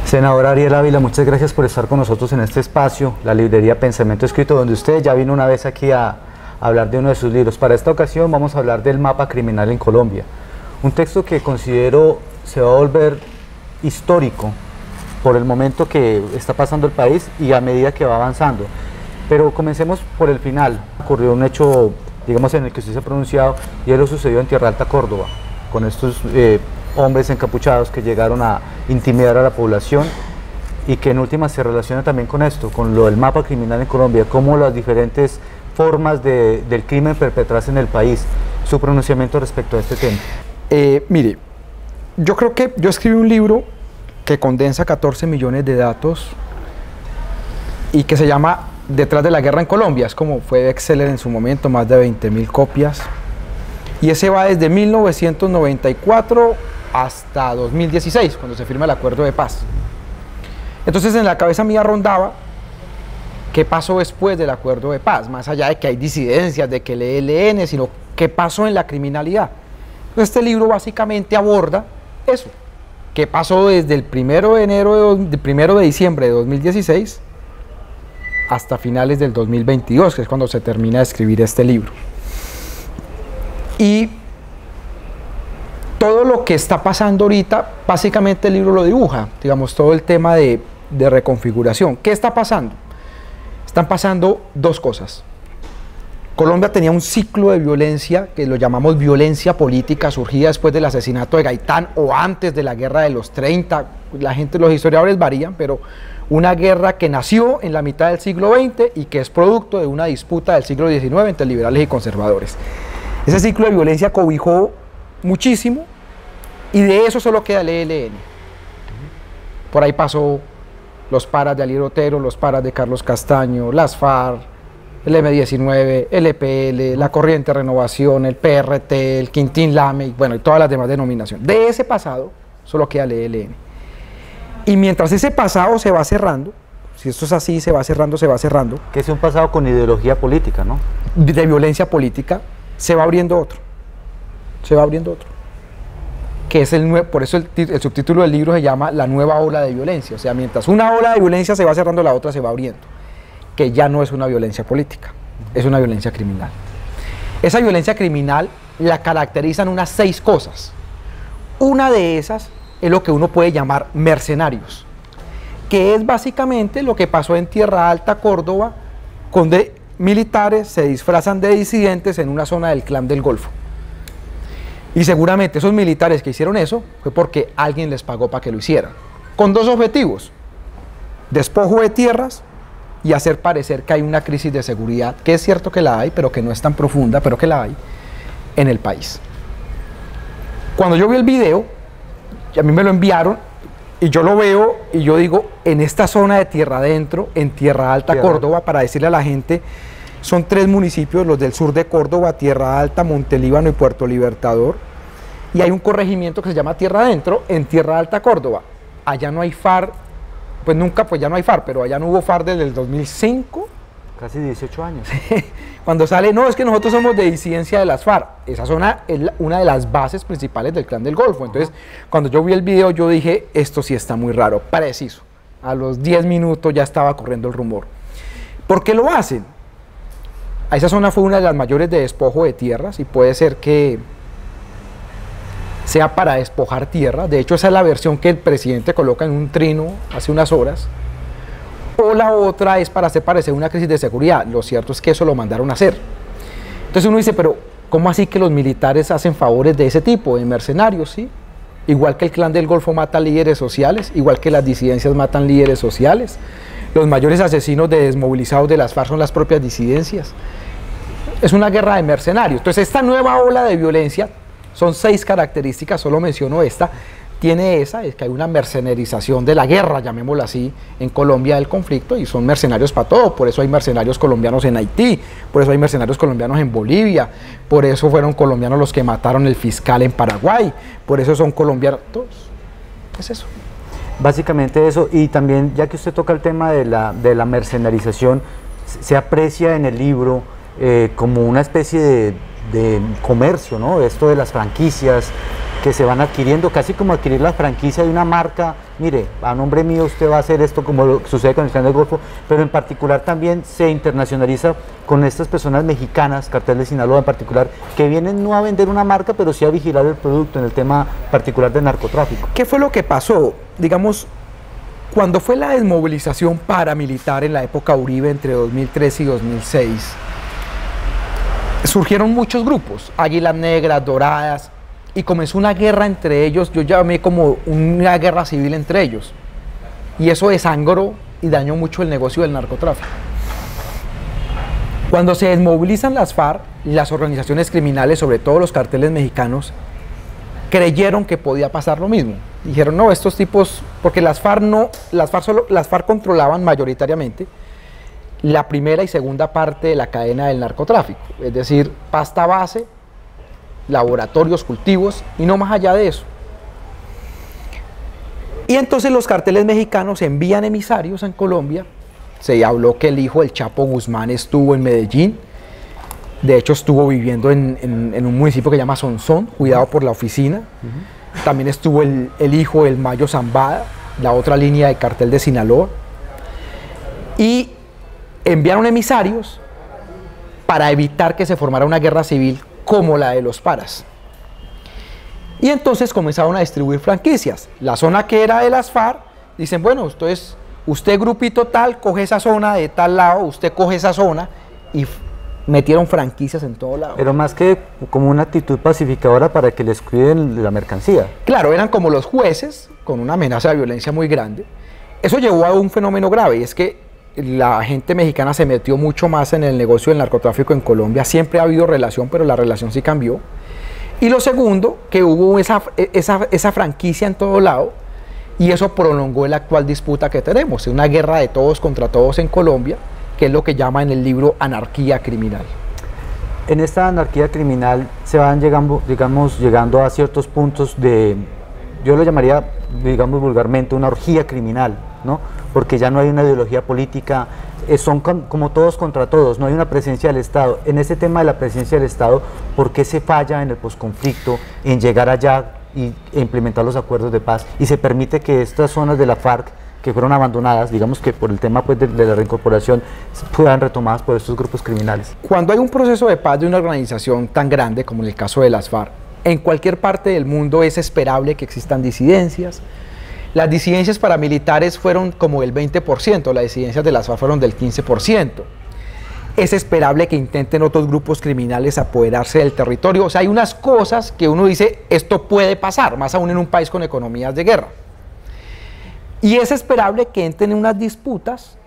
Senadora Ariel Ávila, muchas gracias por estar con nosotros en este espacio, la librería Pensamiento Escrito, donde usted ya vino una vez aquí a hablar de uno de sus libros. Para esta ocasión vamos a hablar del mapa criminal en Colombia, un texto que considero se va a volver histórico por el momento que está pasando el país y a medida que va avanzando. Pero comencemos por el final. Ocurrió un hecho, digamos, en el que usted se ha pronunciado, y eso sucedió en Tierra Alta, Córdoba, con estos hombres encapuchados que llegaron a intimidar a la población, y que en última se relaciona también con esto, con lo del mapa criminal en Colombia, cómo las diferentes formas del crimen perpetrarse en el país. Su pronunciamiento respecto a este tema. Mire, yo creo que yo escribí un libro que condensa 14 millones de datos y que se llama Detrás de la guerra en Colombia. Es como fue bestseller en su momento, más de 20.000 copias. Y ese va desde 1994 hasta 2016, cuando se firma el acuerdo de paz. Entonces en la cabeza mía rondaba qué pasó después del acuerdo de paz, más allá de que hay disidencias, de que el ELN, sino qué pasó en la criminalidad. Entonces este libro básicamente aborda eso, qué pasó desde el 1 de diciembre de 2016 hasta finales del 2022, que es cuando se termina de escribir este libro. Y todo lo que está pasando ahorita, básicamente el libro lo dibuja, digamos, todo el tema de reconfiguración. ¿Qué está pasando? Están pasando dos cosas. Colombia tenía un ciclo de violencia, que lo llamamos violencia política, surgida después del asesinato de Gaitán o antes de la guerra de los 30, los historiadores varían, pero una guerra que nació en la mitad del siglo XX y que es producto de una disputa del siglo XIX entre liberales y conservadores. Ese ciclo de violencia cobijó muchísimo y de eso solo queda el ELN. Por ahí pasó los paras de Alier Otero, los paras de Carlos Castaño, las FARC, el M-19, el EPL, la Corriente Renovación, el PRT, el Quintín Lame, bueno, y todas las demás denominaciones. De ese pasado solo queda el ELN. Y mientras ese pasado se va cerrando, si esto es así, se va cerrando, que es un pasado con ideología política, ¿no? De violencia política, se va abriendo otro. Que es por eso el subtítulo del libro se llama La nueva ola de violencia. O sea, mientras una ola de violencia se va cerrando, la otra se va abriendo. Que ya no es una violencia política, es una violencia criminal. Esa violencia criminal la caracterizan unas 6 cosas. Una de esas es lo que uno puede llamar mercenarios, que es básicamente lo que pasó en Tierra Alta, Córdoba, donde militares se disfrazan de disidentes en una zona del Clan del Golfo. Y seguramente esos militares que hicieron eso fue porque alguien les pagó para que lo hicieran, con dos objetivos: despojo de tierras y hacer parecer que hay una crisis de seguridad, que es cierto que la hay, pero que no es tan profunda, pero que la hay en el país. Cuando yo vi el video, y a mí me lo enviaron, y yo lo veo y yo digo, en esta zona de tierra adentro, en Tierra Alta, Córdoba, para decirle a la gente, son 3 municipios, los del sur de Córdoba, Tierra Alta, Montelíbano y Puerto Libertador, y hay un corregimiento que se llama Tierra Adentro, en Tierra Alta, Córdoba. Allá no hay FARC, pues nunca, pues ya no hay FARC, pero allá no hubo FARC desde el 2005. Casi 18 años. Cuando sale, no, es que nosotros somos de disidencia de las FARC. Esa zona es una de las bases principales del Clan del Golfo. Entonces, cuando yo vi el video, yo dije, esto sí está muy raro, preciso. A los 10 minutos ya estaba corriendo el rumor. ¿Por qué lo hacen? A esa zona fue una de las mayores de despojo de tierras y puede ser que sea para despojar tierra. De hecho, esa es la versión que el presidente coloca en un trino hace unas horas. O la otra es para hacer parecer una crisis de seguridad. Lo cierto es que eso lo mandaron a hacer. Entonces uno dice, pero ¿cómo así que los militares hacen favores de ese tipo, de mercenarios? ¿Sí? Igual que el Clan del Golfo mata líderes sociales, igual que las disidencias matan líderes sociales. Los mayores asesinos de desmovilizados de las FARC son las propias disidencias. Es una guerra de mercenarios. Entonces esta nueva ola de violencia, son 6 características, solo menciono esta, tiene esa, es que hay una mercenarización de la guerra, llamémosla así, en Colombia del conflicto, y son mercenarios para todo. Por eso hay mercenarios colombianos en Haití, por eso hay mercenarios colombianos en Bolivia, por eso fueron colombianos los que mataron el fiscal en Paraguay, por eso son colombianos, todos, es eso. Básicamente eso, y también, ya que usted toca el tema de la mercenarización, se aprecia en el libro como una especie de comercio, ¿no? Esto de las franquicias, que se van adquiriendo, casi como adquirir la franquicia de una marca. Mire, a nombre mío usted va a hacer esto, como lo sucede con el Clan del Golfo, pero en particular también se internacionaliza con estas personas mexicanas, Cartel de Sinaloa en particular, que vienen no a vender una marca, pero sí a vigilar el producto en el tema particular del narcotráfico. ¿Qué fue lo que pasó? Digamos, cuando fue la desmovilización paramilitar en la época Uribe entre 2003 y 2006, surgieron muchos grupos, Águilas Negras, Doradas, y comenzó una guerra entre ellos, yo llamé como una guerra civil entre ellos, y eso desangró y dañó mucho el negocio del narcotráfico. Cuando se desmovilizan las FARC, las organizaciones criminales, sobre todo los carteles mexicanos, creyeron que podía pasar lo mismo. Dijeron, no, estos tipos, porque las FARC controlaban mayoritariamente la primera y segunda parte de la cadena del narcotráfico, es decir, pasta base, laboratorios, cultivos y no más allá de eso. Y entonces los carteles mexicanos envían emisarios en Colombia. Se habló que el hijo del Chapo Guzmán estuvo en Medellín, de hecho estuvo viviendo en un municipio que se llama Sonsón, cuidado por la oficina. También estuvo el hijo del Mayo Zambada, la otra línea de cartel de Sinaloa, y enviaron emisarios para evitar que se formara una guerra civil como la de los paras. Y entonces comenzaron a distribuir franquicias. La zona que era de las FARC, dicen, bueno, entonces usted grupito tal, coge esa zona de tal lado, usted coge esa zona, y metieron franquicias en todo lado. Pero más que como una actitud pacificadora para que les cuiden la mercancía. Claro, eran como los jueces, con una amenaza de violencia muy grande. Eso llevó a un fenómeno grave, y es que la gente mexicana se metió mucho más en el negocio del narcotráfico en Colombia. Siempre ha habido relación, pero la relación sí cambió. Y lo segundo, que hubo esa franquicia en todo lado, y eso prolongó la actual disputa que tenemos, una guerra de todos contra todos en Colombia, que es lo que llama en el libro anarquía criminal. En esta anarquía criminal se van llegando, digamos, llegando a ciertos puntos de, yo lo llamaría, digamos vulgarmente, una orgía criminal, ¿no? Porque ya no hay una ideología política, son como todos contra todos, no hay una presencia del Estado. En ese tema de la presencia del Estado, ¿por qué se falla en el posconflicto en llegar allá e implementar los acuerdos de paz y se permite que estas zonas de la FARC que fueron abandonadas, digamos que por el tema pues, de la reincorporación, puedan retomadas por estos grupos criminales? Cuando hay un proceso de paz de una organización tan grande como en el caso de las FARC, en cualquier parte del mundo es esperable que existan disidencias. Las disidencias paramilitares fueron como el 20%, las disidencias de las FARC fueron del 15%. Es esperable que intenten otros grupos criminales apoderarse del territorio. O sea, hay unas cosas que uno dice, esto puede pasar, más aún en un país con economías de guerra. Y es esperable que entren en unas disputas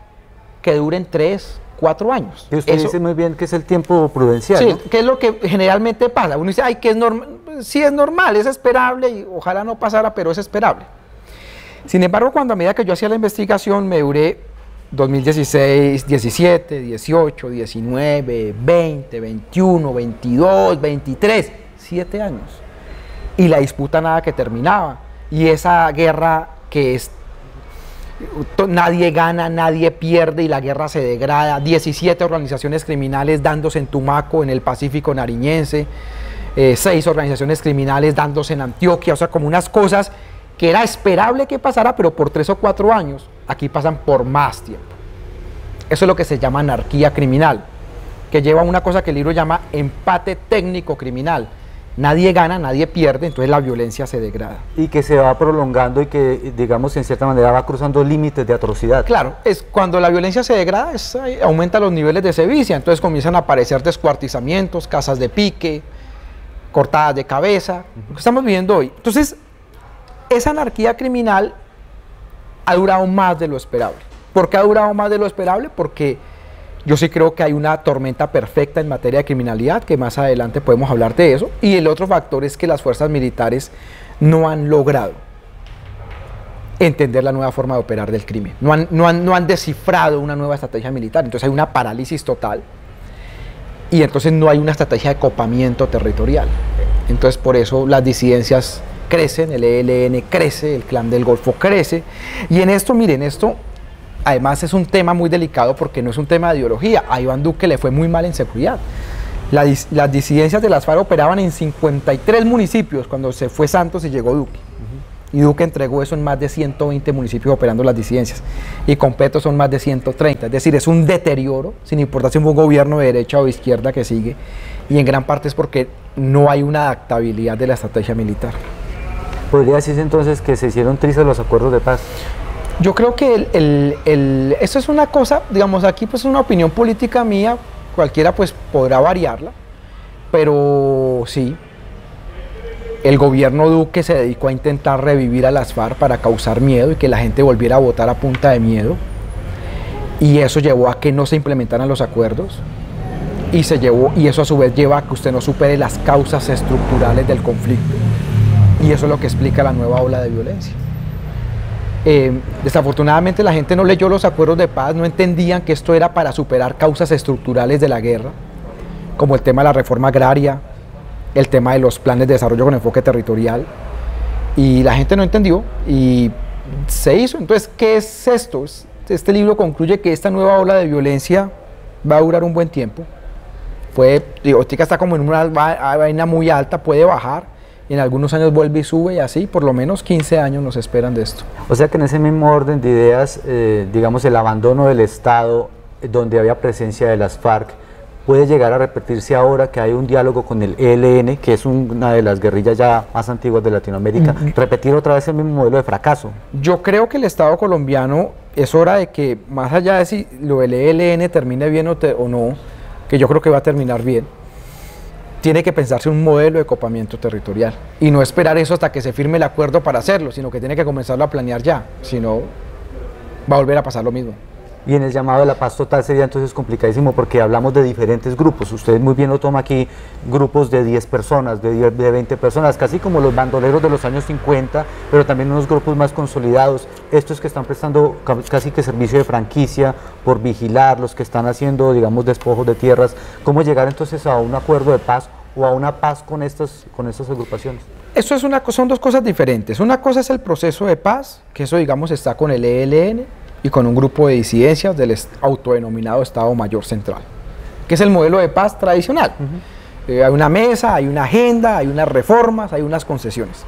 que duren 3, 4 años. Y usted dice muy bien que es el tiempo prudencial. Sí, ¿no? que es lo que generalmente pasa. Uno dice, ay, que es normal. Sí, es normal, es esperable y ojalá no pasara, pero es esperable. Sin embargo, cuando a medida que yo hacía la investigación, me duré 2016, 17, 18, 19, 20, 21, 22, 23, 7 años. Y la disputa nada que terminaba. Y esa guerra que es nadie gana, nadie pierde y la guerra se degrada. 17 organizaciones criminales dándose en Tumaco, en el Pacífico nariñense, 6 organizaciones criminales dándose en Antioquia, o sea, como unas cosas que era esperable que pasara, pero por 3 o 4 años, aquí pasan por más tiempo. Eso es lo que se llama anarquía criminal, que lleva a una cosa que el libro llama empate técnico criminal. Nadie gana, nadie pierde, entonces la violencia se degrada. Y que se va prolongando y que, digamos, en cierta manera va cruzando límites de atrocidad. Claro, es cuando la violencia se degrada, aumenta los niveles de sevicia, entonces comienzan a aparecer descuartizamientos, casas de pique, cortadas de cabeza, lo que estamos viviendo hoy. Entonces, esa anarquía criminal ha durado más de lo esperable. ¿Por qué ha durado más de lo esperable? Porque yo sí creo que hay una tormenta perfecta en materia de criminalidad, que más adelante podemos hablar de eso. Y el otro factor es que las fuerzas militares no han logrado entender la nueva forma de operar del crimen. No han descifrado una nueva estrategia militar. Entonces hay una parálisis total. Y entonces no hay una estrategia de copamiento territorial. Entonces por eso las disidencias crecen, el ELN crece, el Clan del Golfo crece. Y en esto, miren, esto además es un tema muy delicado porque no es un tema de ideología. A Iván Duque le fue muy mal en seguridad. Las disidencias de las FARC operaban en 53 municipios cuando se fue Santos y llegó Duque. Y Duque entregó eso en más de 120 municipios operando las disidencias. Y con Petro son más de 130. Es decir, es un deterioro, sin importar si es un gobierno de derecha o de izquierda que sigue. Y en gran parte es porque no hay una adaptabilidad de la estrategia militar. ¿Podría decirse entonces que se hicieron trizas los acuerdos de paz? Yo creo que eso es una cosa, digamos, aquí pues es una opinión política mía, cualquiera pues podrá variarla, pero sí, el gobierno Duque se dedicó a intentar revivir a las FARC para causar miedo y que la gente volviera a votar a punta de miedo, y eso llevó a que no se implementaran los acuerdos, y eso a su vez lleva a que usted no supere las causas estructurales del conflicto, y eso es lo que explica la nueva ola de violencia. Desafortunadamente la gente no leyó los acuerdos de paz, no entendían que esto era para superar causas estructurales de la guerra, como el tema de la reforma agraria, el tema de los planes de desarrollo con enfoque territorial, y la gente no entendió y se hizo. Entonces, ¿qué es esto? Este libro concluye que esta nueva ola de violencia va a durar un buen tiempo. Ahorita está como en una vaina muy alta, puede bajar, y en algunos años vuelve y sube, y así por lo menos 15 años nos esperan de esto. O sea que en ese mismo orden de ideas, digamos, el abandono del Estado, donde había presencia de las FARC, puede llegar a repetirse ahora que hay un diálogo con el ELN, que es una de las guerrillas ya más antiguas de Latinoamérica, repetir otra vez el mismo modelo de fracaso. Yo creo que el Estado colombiano es hora de que, más allá de si lo del ELN termine bien o no, que yo creo que va a terminar bien, tiene que pensarse un modelo de copamiento territorial y no esperar eso hasta que se firme el acuerdo para hacerlo, sino que tiene que comenzarlo a planear ya, si no va a volver a pasar lo mismo. Y en el llamado de la paz total sería entonces complicadísimo porque hablamos de diferentes grupos. Usted muy bien lo toma aquí, grupos de 10 personas, de 20 personas, casi como los bandoleros de los años 50, pero también unos grupos más consolidados, estos que están prestando casi que servicio de franquicia por vigilar, los que están haciendo, digamos, despojos de tierras. ¿Cómo llegar entonces a un acuerdo de paz o a una paz con estas agrupaciones? Eso son dos cosas diferentes. Una cosa es el proceso de paz, que eso, digamos, está con el ELN, y con un grupo de disidencias del autodenominado Estado Mayor Central, que es el modelo de paz tradicional. Hay una mesa, hay una agenda, hay unas reformas, hay unas concesiones.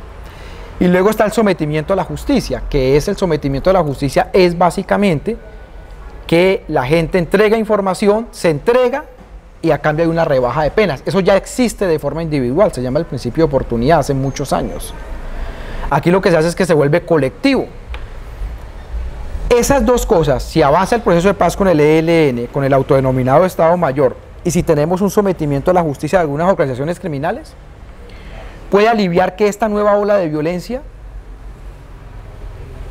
Y luego está el sometimiento a la justicia, que es el sometimiento a la justicia, es básicamente que la gente entrega información, se entrega y a cambio hay una rebaja de penas. Eso ya existe de forma individual, se llama el principio de oportunidad hace muchos años. Aquí lo que se hace es que se vuelve colectivo. Esas dos cosas, si avanza el proceso de paz con el ELN, con el autodenominado Estado Mayor, y si tenemos un sometimiento a la justicia de algunas organizaciones criminales, puede aliviar que esta nueva ola de violencia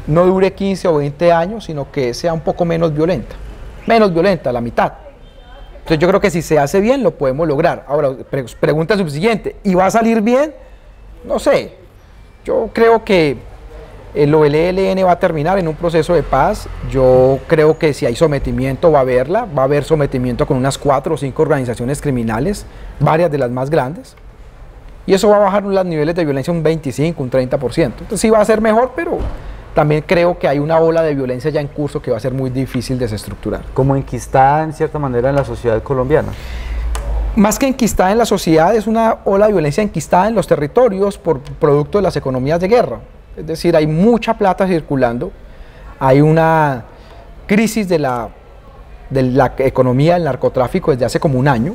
no dure 15 o 20 años, sino que sea un poco menos violenta, la mitad. Entonces yo creo que si se hace bien lo podemos lograr. Ahora, pregunta subsiguiente, ¿y va a salir bien? No sé, yo creo que lo del ELN va a terminar en un proceso de paz. Yo creo que si hay sometimiento va a haber sometimiento con unas 4 o 5 organizaciones criminales, varias de las más grandes, y eso va a bajar los niveles de violencia un 25, un 30%. Entonces sí va a ser mejor, pero también creo que hay una ola de violencia ya en curso que va a ser muy difícil desestructurar. Como enquistada en cierta manera en la sociedad colombiana. Más que enquistada en la sociedad, es una ola de violencia enquistada en los territorios por producto de las economías de guerra. Es decir, hay mucha plata circulando, hay una crisis de la economía del narcotráfico desde hace como un año,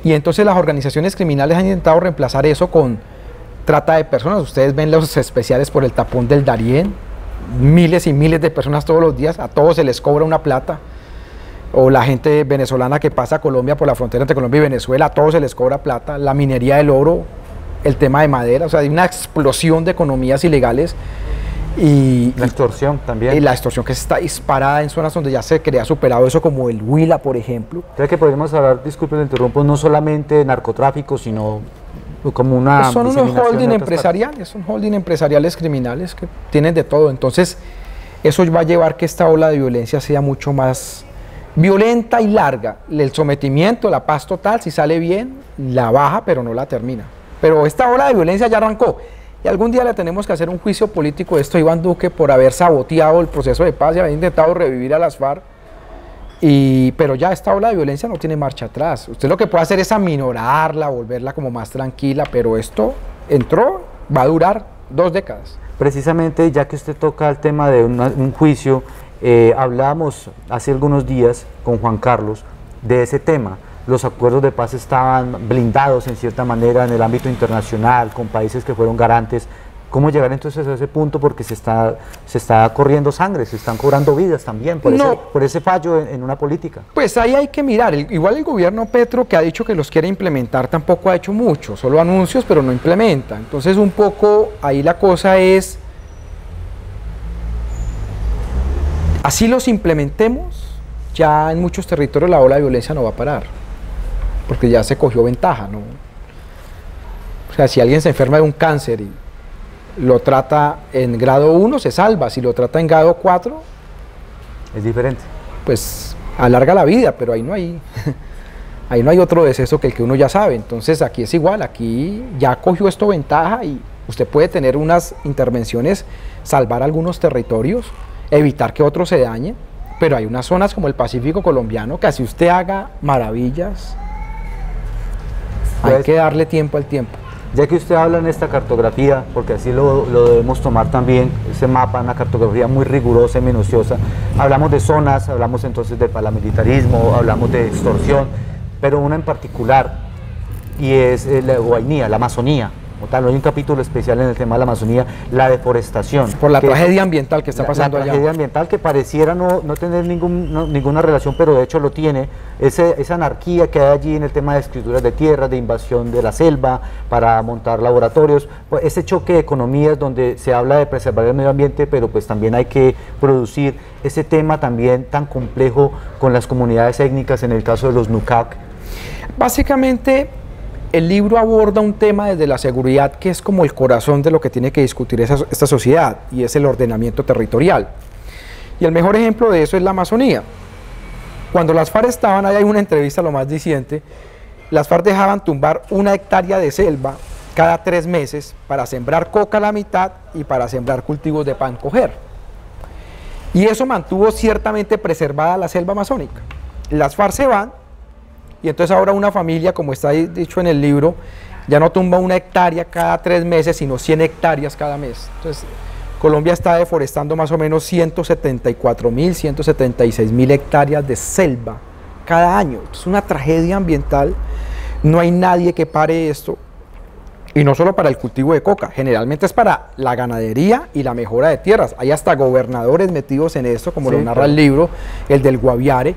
y entonces las organizaciones criminales han intentado reemplazar eso con trata de personas. Ustedes ven los especiales por el tapón del Darién, miles y miles de personas todos los días, a todos se les cobra una plata, o la gente venezolana que pasa a Colombia por la frontera entre Colombia y Venezuela, a todos se les cobra plata, la minería del oro, el tema de madera, o sea, hay una explosión de economías ilegales y la extorsión también. Y la extorsión que está disparada en zonas donde ya se ha superado eso, como el Huila, por ejemplo. Creo que podríamos hablar, disculpe, le interrumpo, no solamente de narcotráfico, sino como una... Pues son unos holding empresariales, son holding empresariales criminales que tienen de todo. Entonces, eso va a llevar que esta ola de violencia sea mucho más violenta y larga. El sometimiento, la paz total, si sale bien, la baja, pero no la termina. Pero esta ola de violencia ya arrancó, y algún día le tenemos que hacer un juicio político de esto a Iván Duque por haber saboteado el proceso de paz y haber intentado revivir a las FARC, Pero ya esta ola de violencia no tiene marcha atrás. Usted lo que puede hacer es aminorarla, volverla como más tranquila, pero esto entró, va a durar 2 décadas. Precisamente, ya que usted toca el tema de un juicio, hablábamos hace algunos días con Juan Carlos de ese tema. Los acuerdos de paz estaban blindados en cierta manera en el ámbito internacional, con países que fueron garantes. ¿Cómo llegar entonces a ese punto? Porque se está corriendo sangre, se están cobrando vidas también por ese fallo en una política. Pues ahí hay que mirar. Igual el gobierno Petro, que ha dicho que los quiere implementar, tampoco ha hecho mucho, solo anuncios, pero no implementa. Entonces un poco ahí la cosa es, así los implementemos, ya en muchos territorios la ola de violencia no va a parar, porque ya se cogió ventaja, ¿no? O sea, si alguien se enferma de un cáncer y lo trata en grado 1, se salva. Si lo trata en grado 4, es diferente. Pues alarga la vida, pero ahí no hay otro deceso que el que uno ya sabe. Entonces aquí es igual, aquí ya cogió esto ventaja y usted puede tener unas intervenciones, salvar algunos territorios, evitar que otros se dañen, pero hay unas zonas como el Pacífico colombiano que así usted haga maravillas, hay que darle tiempo al tiempo. Ya que usted habla en esta cartografía, porque así lo debemos tomar también, ese mapa, una cartografía muy rigurosa y minuciosa, hablamos de zonas, hablamos entonces de paramilitarismo, hablamos de extorsión, pero una en particular, y es la Guainía, la Amazonía. Como tal, hay un capítulo especial en el tema de la Amazonía, la deforestación. Por la tragedia ambiental que está pasando allá. La tragedia ambiental que pareciera no tener ninguna relación, pero de hecho lo tiene, esa anarquía que hay allí en el tema de escrituras de tierras, de invasión de la selva, para montar laboratorios, pues ese choque de economías donde se habla de preservar el medio ambiente, pero pues también hay que producir ese tema también tan complejo con las comunidades étnicas, en el caso de los Nucac. Básicamente, el libro aborda un tema desde la seguridad que es como el corazón de lo que tiene que discutir esta sociedad, y es el ordenamiento territorial. Y el mejor ejemplo de eso es la Amazonía. Cuando las FARC estaban, ahí hay una entrevista lo más diciente, las FARC dejaban tumbar 1 hectárea de selva cada 3 meses para sembrar coca a la mitad y para sembrar cultivos de pan coger. Y eso mantuvo ciertamente preservada la selva amazónica. Las FARC se van, y entonces ahora una familia, como está dicho en el libro, ya no tumba 1 hectárea cada 3 meses, sino 100 hectáreas cada mes. Entonces, Colombia está deforestando más o menos 174.000, 176.000 hectáreas de selva cada año. Es una tragedia ambiental, no hay nadie que pare esto. Y no solo para el cultivo de coca, generalmente es para la ganadería y la mejora de tierras. Hay hasta gobernadores metidos en esto, como lo narra el libro, el del Guaviare,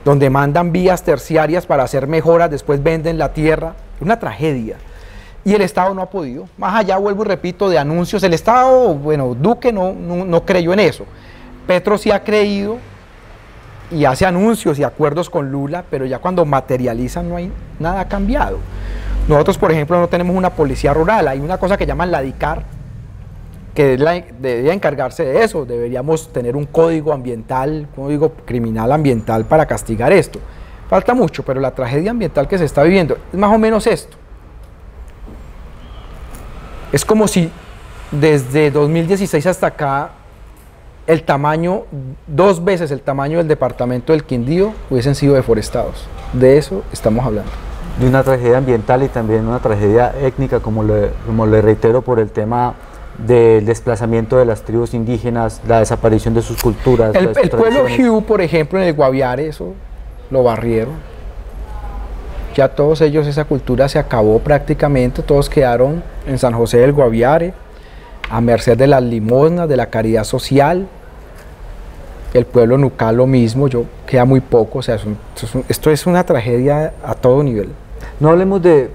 donde mandan vías terciarias para hacer mejoras, después venden la tierra. Una tragedia. Y el Estado no ha podido. Más allá, vuelvo y repito, de anuncios, el Estado, bueno, Duque no creyó en eso. Petro sí ha creído y hace anuncios y acuerdos con Lula, pero ya cuando materializan no hay nada cambiado. Nosotros, por ejemplo, no tenemos una policía rural, hay una cosa que llaman la DICAR, que debería encargarse de eso. Deberíamos tener un código ambiental, código criminal ambiental para castigar esto. Falta mucho, pero la tragedia ambiental que se está viviendo es más o menos esto. Es como si desde 2016 hasta acá el tamaño, 2 veces el tamaño del departamento del Quindío hubiesen sido deforestados. De eso estamos hablando. De una tragedia ambiental y también una tragedia étnica, como le reitero, por el tema del desplazamiento de las tribus indígenas, la desaparición de sus culturas. El pueblo Hu, por ejemplo, en el Guaviare, eso lo barrieron. Ya todos ellos, esa cultura se acabó prácticamente, todos quedaron en San José del Guaviare, a merced de las limosnas, de la caridad social. El pueblo Nucal lo mismo, queda muy poco, o sea, esto es una tragedia a todo nivel. No hablemos de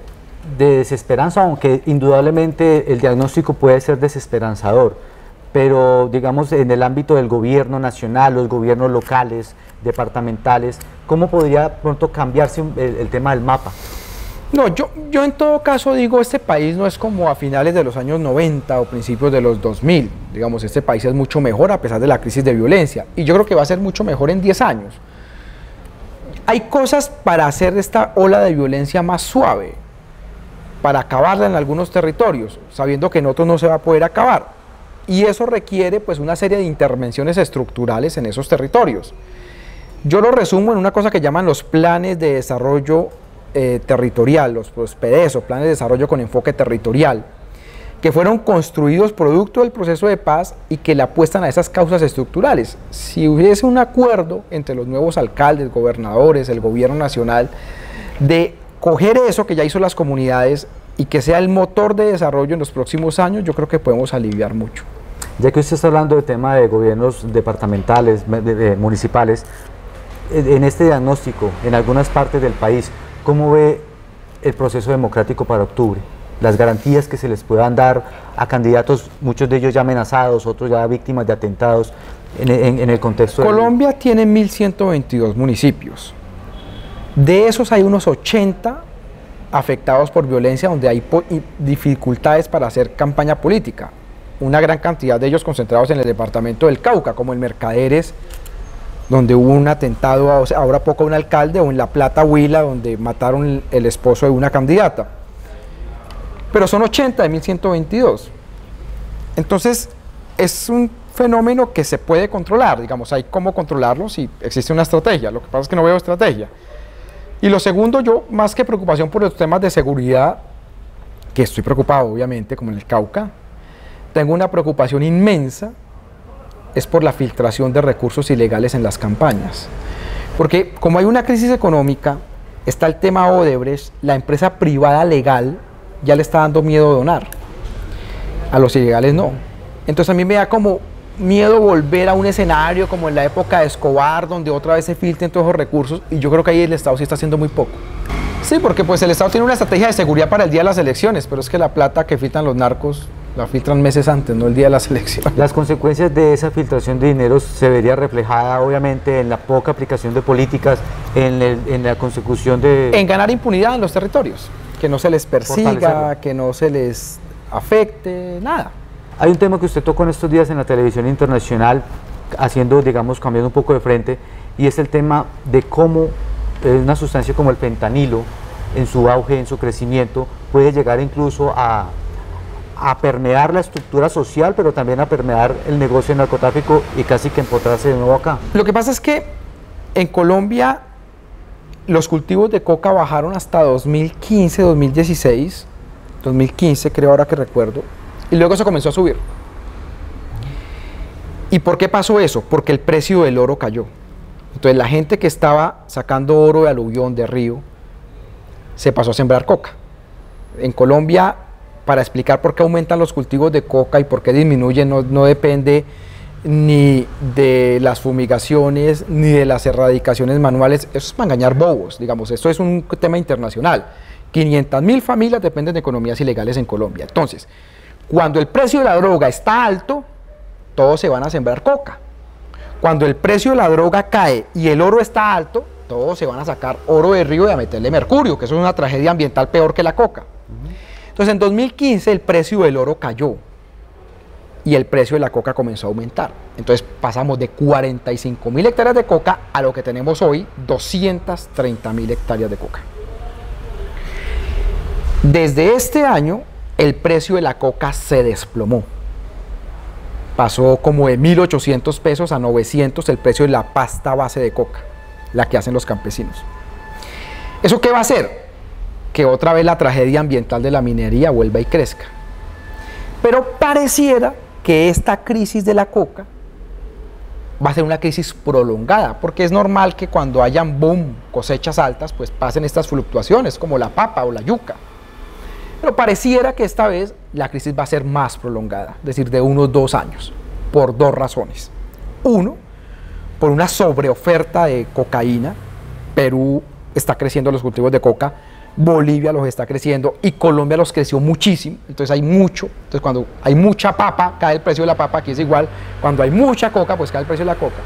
desesperanza, aunque indudablemente el diagnóstico puede ser desesperanzador, pero digamos en el ámbito del gobierno nacional, los gobiernos locales, departamentales, ¿cómo podría pronto cambiarse el tema del mapa? No, yo en todo caso digo, este país no es como a finales de los años 90 o principios de los 2000, digamos, este país es mucho mejor a pesar de la crisis de violencia, y yo creo que va a ser mucho mejor en 10 años. Hay cosas para hacer esta ola de violencia más suave, para acabarla en algunos territorios, sabiendo que en otros no se va a poder acabar, y eso requiere pues una serie de intervenciones estructurales en esos territorios. Yo lo resumo en una cosa que llaman los planes de desarrollo territorial, los PDES, o planes de desarrollo con enfoque territorial, que fueron construidos producto del proceso de paz y que le apuestan a esas causas estructurales. Si hubiese un acuerdo entre los nuevos alcaldes, gobernadores, el gobierno nacional, de coger eso que ya hizo las comunidades y que sea el motor de desarrollo en los próximos años, yo creo que podemos aliviar mucho. Ya que usted está hablando del tema de gobiernos departamentales, municipales, en este diagnóstico, en algunas partes del país, ¿cómo ve el proceso democrático para octubre? Las garantías que se les puedan dar a candidatos, muchos de ellos ya amenazados, otros ya víctimas de atentados, en el contexto Colombia tiene 1.122 municipios. De esos hay unos 80 afectados por violencia, donde hay dificultades para hacer campaña política. Una gran cantidad de ellos concentrados en el departamento del Cauca, como en Mercaderes, donde hubo un atentado ahora poco a un alcalde, o en La Plata, Huila, donde mataron el esposo de una candidata. Pero son 80 de 1.122. Entonces, es un fenómeno que se puede controlar, digamos, hay cómo controlarlo si existe una estrategia. Lo que pasa es que no veo estrategia. Y lo segundo, yo, más que preocupación por los temas de seguridad, que estoy preocupado, obviamente, como en el Cauca, tengo una preocupación inmensa, es por la filtración de recursos ilegales en las campañas. Porque como hay una crisis económica, está el tema Odebrecht, la empresa privada legal ya le está dando miedo donar, a los ilegales no. Entonces a mí me da como miedo volver a un escenario como en la época de Escobar, donde otra vez se filtren todos esos recursos, y yo creo que ahí el Estado sí está haciendo muy poco. Sí, porque pues el Estado tiene una estrategia de seguridad para el día de las elecciones, pero es que la plata que filtran los narcos la filtran meses antes, no el día de las elecciones. Las consecuencias de esa filtración de dinero se vería reflejada obviamente en la poca aplicación de políticas, en la consecución de... En ganar impunidad en los territorios, que no se les persiga, que no se les afecte, nada. Hay un tema que usted tocó en estos días en la televisión internacional, haciendo, digamos, cambiando un poco de frente, y es el tema de cómo una sustancia como el fentanilo, en su auge, en su crecimiento, puede llegar incluso a permear la estructura social, pero también a permear el negocio del narcotráfico y casi que empotrarse de nuevo acá. Lo que pasa es que en Colombia los cultivos de coca bajaron hasta 2015, 2016, 2015 creo ahora que recuerdo, y luego se comenzó a subir. ¿Y por qué pasó eso? Porque el precio del oro cayó. Entonces la gente que estaba sacando oro de aluvión, de río, se pasó a sembrar coca. En Colombia, para explicar por qué aumentan los cultivos de coca y por qué disminuyen, no depende ni de las fumigaciones, ni de las erradicaciones manuales. Eso es para engañar bobos, digamos, esto es un tema internacional. 500.000 familias dependen de economías ilegales en Colombia. Entonces, cuando el precio de la droga está alto, todos se van a sembrar coca. Cuando el precio de la droga cae y el oro está alto, todos se van a sacar oro de río y a meterle mercurio, que eso es una tragedia ambiental peor que la coca. Entonces en 2015 el precio del oro cayó y el precio de la coca comenzó a aumentar. Entonces pasamos de 45.000 hectáreas de coca a lo que tenemos hoy, 230.000 hectáreas de coca. Desde este año el precio de la coca se desplomó. Pasó como de 1.800 pesos a 900 el precio de la pasta base de coca, la que hacen los campesinos. ¿Eso qué va a hacer? Que otra vez la tragedia ambiental de la minería vuelva y crezca. Pero pareciera que esta crisis de la coca va a ser una crisis prolongada, porque es normal que cuando hayan boom, cosechas altas, pues pasen estas fluctuaciones, como la papa o la yuca. Pero pareciera que esta vez la crisis va a ser más prolongada, es decir, de unos 2 años, por 2 razones. Uno, por una sobreoferta de cocaína. Perú está creciendo los cultivos de coca, Bolivia los está creciendo y Colombia los creció muchísimo, entonces hay mucho. Entonces cuando hay mucha papa, cae el precio de la papa, aquí es igual. Cuando hay mucha coca, pues cae el precio de la coca.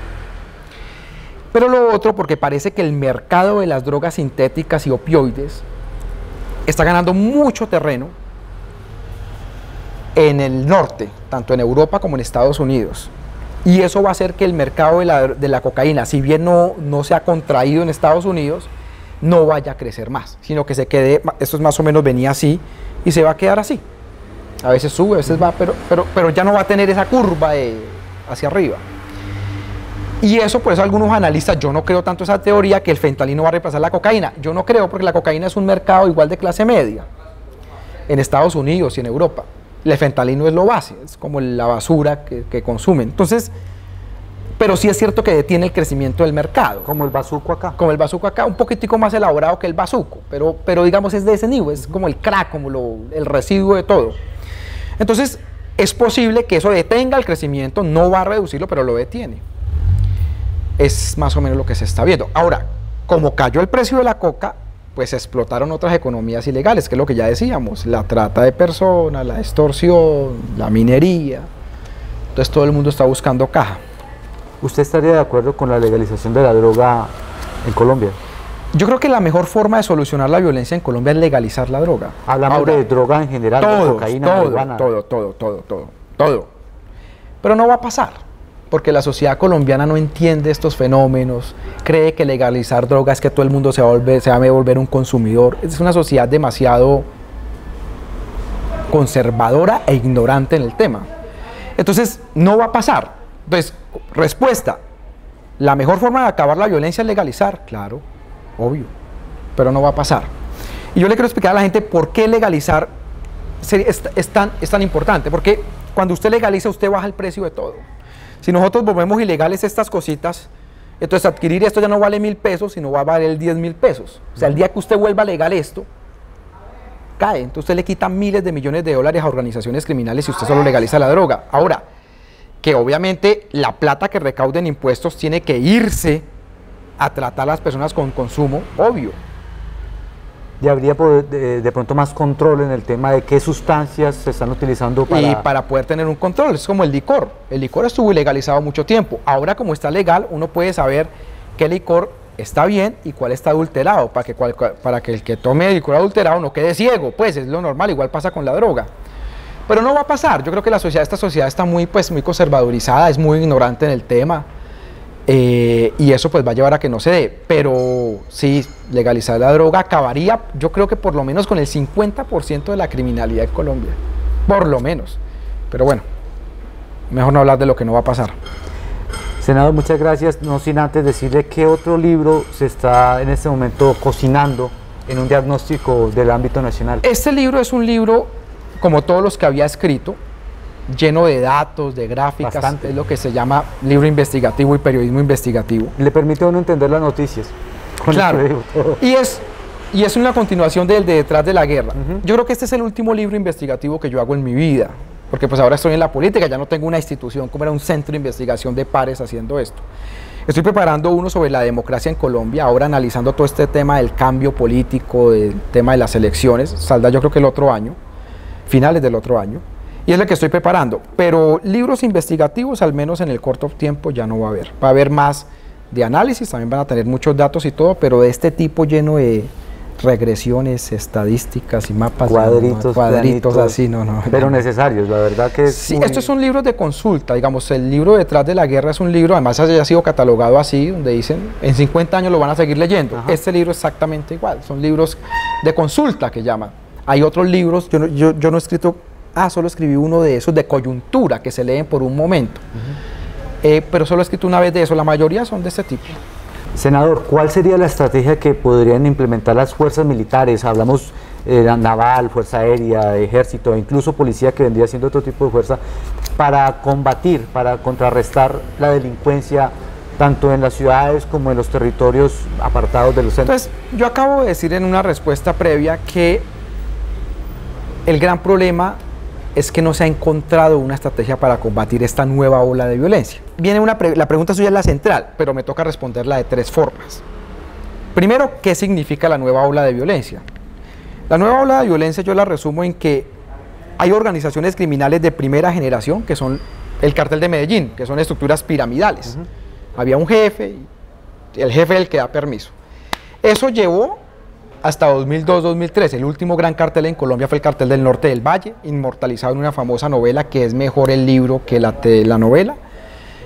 Pero lo otro, porque parece que el mercado de las drogas sintéticas y opioides está ganando mucho terreno en el norte, tanto en Europa como en Estados Unidos. Y eso va a hacer que el mercado de la cocaína, si bien no se ha contraído en Estados Unidos, no vaya a crecer más, sino que se quede, esto es más o menos venía así, y se va a quedar así. A veces sube, a veces va, pero ya no va a tener esa curva hacia arriba. Y eso, por eso algunos analistas, yo no creo tanto esa teoría que el fentanilo va a reemplazar la cocaína. Yo no creo, porque la cocaína es un mercado igual de clase media en Estados Unidos y en Europa. El fentanilo es lo base, es como la basura que consumen. Entonces, pero sí es cierto que detiene el crecimiento del mercado. Como el bazuco acá. Como el bazuco acá, un poquitico más elaborado que el bazuco, pero digamos es de ese nivel, es como el crack, como el residuo de todo. Entonces, es posible que eso detenga el crecimiento, no va a reducirlo, pero lo detiene. Es más o menos lo que se está viendo. Ahora, como cayó el precio de la coca, pues explotaron otras economías ilegales, que es lo que ya decíamos, la trata de personas, la extorsión, la minería. Entonces todo el mundo está buscando caja. ¿Usted estaría de acuerdo con la legalización de la droga en Colombia? Yo creo que la mejor forma de solucionar la violencia en Colombia es legalizar la droga. Hablamos ahora, de droga en general, de cocaína, marihuana. Todo. Pero no va a pasar, porque la sociedad colombiana no entiende estos fenómenos, cree que legalizar droga es que todo el mundo se va a volver un consumidor. Es una sociedad demasiado conservadora e ignorante en el tema. Entonces, no va a pasar. Entonces, respuesta, ¿la mejor forma de acabar la violencia es legalizar? Claro, obvio, pero no va a pasar. Y yo le quiero explicar a la gente por qué legalizar es tan importante, porque cuando usted legaliza, usted baja el precio de todo. Si nosotros volvemos ilegales estas cositas, entonces adquirir esto ya no vale 1.000 pesos, sino va a valer 10.000 pesos. O sea, el día que usted vuelva legal esto, cae. Entonces usted le quita miles de millones de dólares a organizaciones criminales si usted solo legaliza la droga. Ahora, que obviamente la plata que recauden impuestos tiene que irse a tratar a las personas con consumo, obvio. Y habría de pronto más control en el tema de qué sustancias se están utilizando para... Y para poder tener un control, es como el licor. El licor estuvo ilegalizado mucho tiempo. Ahora, como está legal, uno puede saber qué licor está bien y cuál está adulterado, para que el que tome licor adulterado no quede ciego, pues es lo normal, igual pasa con la droga. Pero no va a pasar. Yo creo que esta sociedad está muy conservadurizada, es muy ignorante en el tema. Y eso pues va a llevar a que no se dé, pero sí, legalizar la droga acabaría, yo creo que por lo menos con el 50% de la criminalidad en Colombia, por lo menos, pero bueno, mejor no hablar de lo que no va a pasar. Senador, muchas gracias, no sin antes decirle qué otro libro se está en este momento cocinando en un diagnóstico del ámbito nacional. Este libro es un libro, como todos los que había escrito, lleno de datos, de gráficas. Bastante. Es lo que se llama libro investigativo y periodismo investigativo. Le permite a uno entender las noticias. Claro, y es una continuación del de Detrás de la Guerra. Yo creo que este es el último libro investigativo que yo hago en mi vida, porque pues ahora estoy en la política, ya no tengo una institución como era un centro de investigación de pares haciendo esto. Estoy preparando uno sobre la democracia en Colombia, ahora analizando todo este tema del cambio político, del tema de las elecciones, saldrá yo creo que el otro año, finales del otro año. Y es lo que estoy preparando, pero libros investigativos, al menos en el corto tiempo, ya no va a haber. Va a haber más de análisis, también van a tener muchos datos y todo, pero de este tipo lleno de regresiones, estadísticas y mapas. Cuadritos así, no. Pero necesarios, la verdad que es sí, muy... Estos son libros de consulta, digamos, el libro Detrás de la Guerra es un libro, además haya sido catalogado así, donde dicen, en 50 años lo van a seguir leyendo. Ajá. Este libro es exactamente igual, son libros de consulta que llaman. Hay otros libros, yo no he escrito... solo escribí uno de esos de coyuntura que se leen por un momento, pero solo he escrito una vez de eso, la mayoría son de este tipo. Senador, ¿cuál sería la estrategia que podrían implementar las fuerzas militares? Hablamos naval, fuerza aérea, ejército, incluso policía, que vendría siendo otro tipo de fuerza, para combatir, para contrarrestar la delincuencia, tanto en las ciudades como en los territorios apartados de los centros. Entonces, yo acabo de decir en una respuesta previa que el gran problema es que no se ha encontrado una estrategia para combatir esta nueva ola de violencia. Viene la pregunta suya es la central, pero me toca responderla de tres formas. Primero, ¿qué significa la nueva ola de violencia? La nueva ola de violencia yo la resumo en que hay organizaciones criminales de primera generación, que son el Cartel de Medellín, que son estructuras piramidales. Había un jefe, y el jefe es el que da permiso. Eso llevó hasta 2002-2003, el último gran cartel en Colombia fue el Cartel del Norte del Valle, inmortalizado en una famosa novela que es mejor el libro que la novela,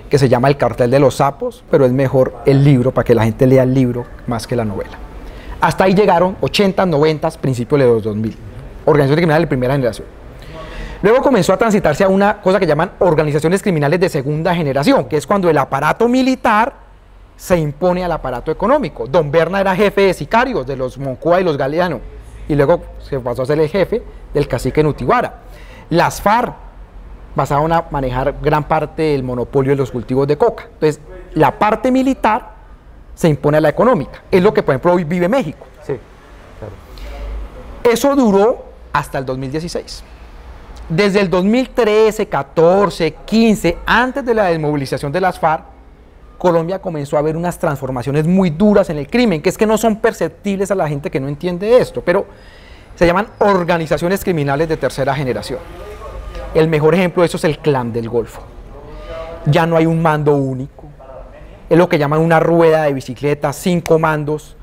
que se llama El Cartel de los Sapos, pero es mejor el libro para que la gente lea el libro más que la novela. Hasta ahí llegaron 80, 90, principios de los 2000, organizaciones criminales de primera generación. Luego comenzó a transitarse a una cosa que llaman organizaciones criminales de segunda generación, que es cuando el aparato militar se impone al aparato económico. Don Berna era jefe de sicarios, de los Moncloa y los Galeano, y luego se pasó a ser el jefe del cacique Nutiguara. Las FARC pasaron a manejar gran parte del monopolio de los cultivos de coca. Entonces, la parte militar se impone a la económica. Es lo que, por ejemplo, hoy vive México. Sí, claro. Eso duró hasta el 2016. Desde el 2013, 14, 15, antes de la desmovilización de las FARC, Colombia comenzó a ver unas transformaciones muy duras en el crimen, que es que no son perceptibles a la gente que no entiende esto, pero se llaman organizaciones criminales de tercera generación. El mejor ejemplo de eso es el Clan del Golfo. Ya no hay un mando único, es lo que llaman una rueda de bicicleta, 5 mandos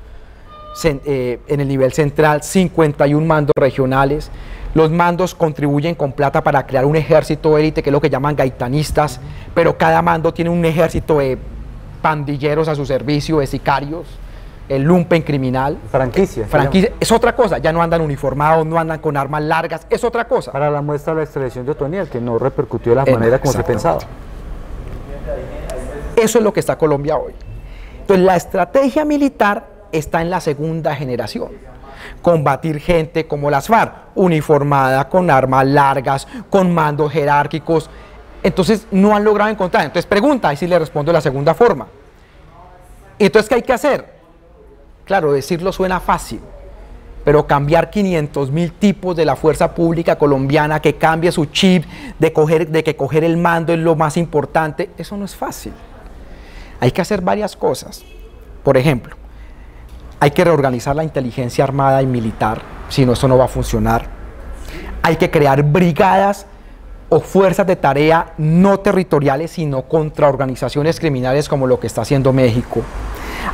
en el nivel central, 51 mandos regionales. Los mandos contribuyen con plata para crear un ejército élite, que es lo que llaman gaitanistas, pero cada mando tiene un ejército de pandilleros a su servicio, de sicarios, el lumpen criminal. Franquicia. Franquicia es otra cosa, ya no andan uniformados, no andan con armas largas, es otra cosa. Para la muestra de la extradición de Otoniel, que no repercutió de la manera como se pensaba. Eso es lo que está Colombia hoy. Entonces la estrategia militar está en la segunda generación. Combatir gente como las FARC, uniformada, con armas largas, con mandos jerárquicos. Entonces no han logrado encontrar. Entonces pregunta, y si le respondo de la segunda forma. Entonces, ¿qué hay que hacer? Claro, decirlo suena fácil, pero cambiar 500.000 tipos de la fuerza pública colombiana, que cambie su chip de que coger el mando es lo más importante, eso no es fácil. Hay que hacer varias cosas. Por ejemplo, hay que reorganizar la inteligencia armada y militar, si no, eso no va a funcionar. Hay que crear brigadas o fuerzas de tarea no territoriales, sino contra organizaciones criminales, como lo que está haciendo México.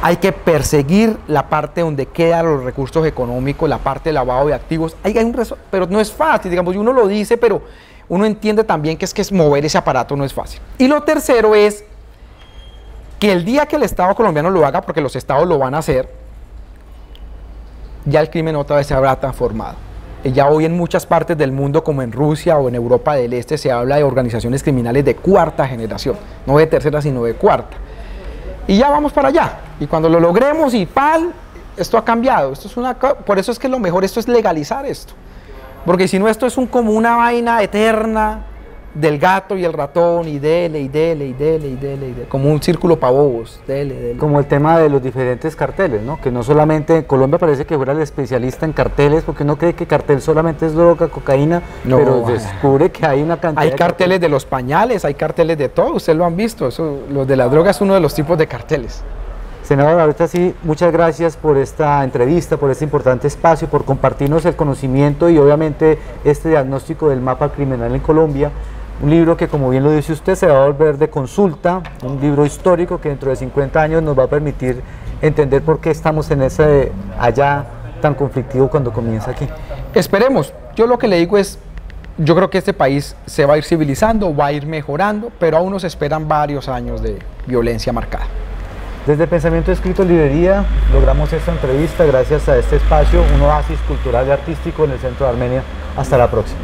Hay que perseguir la parte donde quedan los recursos económicos, la parte de lavado de activos. Pero no es fácil, digamos, uno lo dice, pero uno entiende también que es mover ese aparato no es fácil. Y lo tercero es que el día que el Estado colombiano lo haga, porque los estados lo van a hacer, ya el crimen otra vez se habrá transformado. Ya hoy en muchas partes del mundo, como en Rusia o en Europa del Este, se habla de organizaciones criminales de cuarta generación, no de tercera, sino de cuarta. Y ya vamos para allá. Y cuando lo logremos y ¡pal! Esto ha cambiado. Esto es por eso es que lo mejor esto es legalizar esto. Porque si no, esto es como una vaina eterna del gato y el ratón, y dele, y dele, y dele, y dele, y dele, como un círculo para bobos, dele, dele. Como el tema de los diferentes carteles, ¿no? Que no solamente en Colombia parece que fuera el especialista en carteles, porque uno cree que cartel solamente es droga, cocaína, no, pero descubre que hay una cantidad. Hay carteles de los pañales, hay carteles de todo, ustedes lo han visto, eso, los de la droga es uno de los tipos de carteles. Senador, ahorita sí, muchas gracias por esta entrevista, por este importante espacio, por compartirnos el conocimiento y obviamente este diagnóstico del mapa criminal en Colombia. Un libro que, como bien lo dice usted, se va a volver de consulta, un libro histórico que dentro de 50 años nos va a permitir entender por qué estamos en ese allá tan conflictivo cuando comienza aquí. Esperemos. Yo lo que le digo es, yo creo que este país se va a ir civilizando, va a ir mejorando, pero aún nos esperan varios años de violencia marcada. Desde Pensamiento Escrito Librería logramos esta entrevista gracias a este espacio, un oasis cultural y artístico en el centro de Armenia. Hasta la próxima.